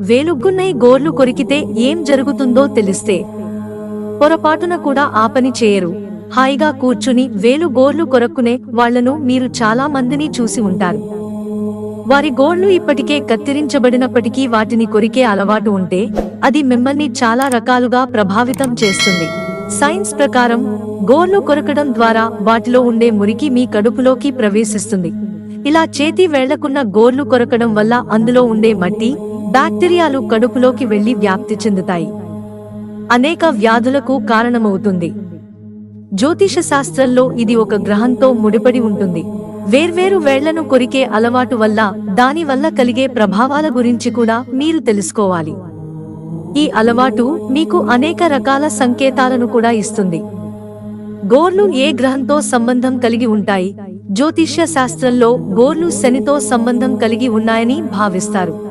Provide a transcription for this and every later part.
వేలుగున్నై గోర్లు కొరికితే ఏం జరుగుతుందో తెలిస్తే పొరపాటున కూడా ఆ పని చేయరు. హాయిగా కూర్చుని వేలు గోర్లు కొరక్కునే వాళ్లను మీరు చాలా మందిని చూసి ఉంటారు. వారి గోళ్లు ఇప్పటికే కత్తిరించబడినప్పటికీ వాటిని కొరికే అలవాటు ఉంటే అది మిమ్మల్ని చాలా రకాలుగా ప్రభావితం చేస్తుంది. సైన్స్ ప్రకారం గోర్లు కొరకడం ద్వారా వాటిలో ఉండే మురికి మీ కడుపులోకి ప్రవేశిస్తుంది. ఇలా చేతి వేళ్లకున్న గోర్లు కొరకడం వల్ల అందులో ఉండే మట్టి, బ్యాక్టీరియాలు కడుపులోకి వెళ్లి వ్యాప్తి చెందుతాయి. అనేక వ్యాధులకు కారణమవుతుంది. జ్యోతిష శాస్త్రంలో ఇది ఒక గ్రహంతో ముడిపడి ఉంటుంది. వేర్వేరు వేళ్లను కొరికే అలవాటు వల్ల దాని వల్ల కలిగే ప్రభావాల గురించి కూడా మీరు తెలుసుకోవాలి. ఈ అలవాటు మీకు అనేక రకాల సంకేతాలను కూడా ఇస్తుంది. గోర్లు ఏ గ్రహంతో సంబంధం కలిగి ఉంటాయి? జ్యోతిష్య శాస్త్రంలో గోర్లు శనితో సంబంధం కలిగి ఉన్నాయని భావిస్తారు.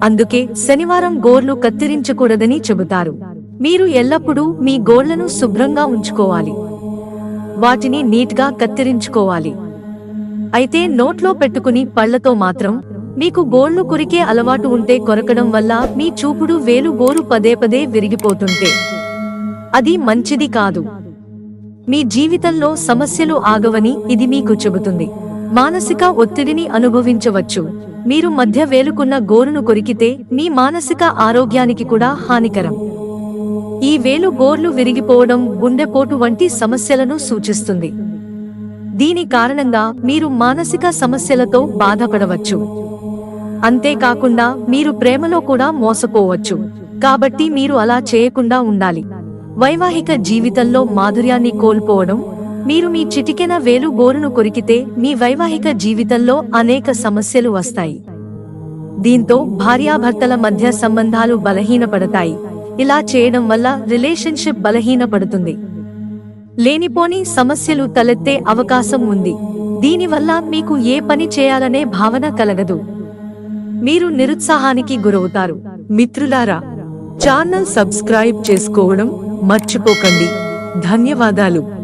అందుకే శనివారం గోర్లు కత్తిరించకూడదని చెబుతారు. మీరు ఎల్లప్పుడూ మీ గోళ్లను శుభ్రంగా ఉంచుకోవాలి. వాటిని నీట్గా కత్తిరించుకోవాలి. అయితే నోట్లో పెట్టుకుని పళ్లతో మాత్రం మీకు గోళ్లు కొరికే అలవాటు ఉంటే కొరకడం వల్ల మీ చూపుడు వేలు గోరు పదే పదే విరిగిపోతుంటే అది మంచిది కాదు. మీ జీవితంలో సమస్యలు ఆగవని ఇది మీకు చెబుతుంది. మానసిక ఒత్తిడిని అనుభవించవచ్చు. మీరు మధ్య వేలుకున్న గోరును కొరికితే మీ మానసిక ఆరోగ్యానికి కూడా హానికరం. ఈ వేలు గోర్లు విరిగిపోవడం గుండెపోటు వంటి సమస్యలను సూచిస్తుంది. దీని కారణంగా మీరు మానసిక సమస్యలతో బాధపడవచ్చు. అంతేకాకుండా మీరు ప్రేమలో కూడా మోసపోవచ్చు. కాబట్టి మీరు అలా చేయకుండా ఉండాలి. వైవాహిక జీవితంలో మాధుర్యాన్ని కోల్పోవడం. మీరు మీ చిటికెన వేలు గోరును కొరికితే మీ వైవాహిక జీవితంలో అనేక సమస్యలు వస్తాయి. దీంతో భార్యాభర్తల మధ్య సంబంధాలు బలహీనపడతాయి. ఇలా చేయడం వల్ల రిలేషన్షిప్ బలహీనపడుతుంది. లేనిపోని సమస్యలు తలెత్తే అవకాశం ఉంది. దీనివల్ల మీకు ఏ పని చేయాలనే భావన కలగదు. మీరు నిరుత్సాహానికి గురవుతారు. మిత్రులారా, ఛానల్ సబ్స్క్రైబ్ చేసుకోవడం మర్చిపోకండి. ధన్యవాదాలు.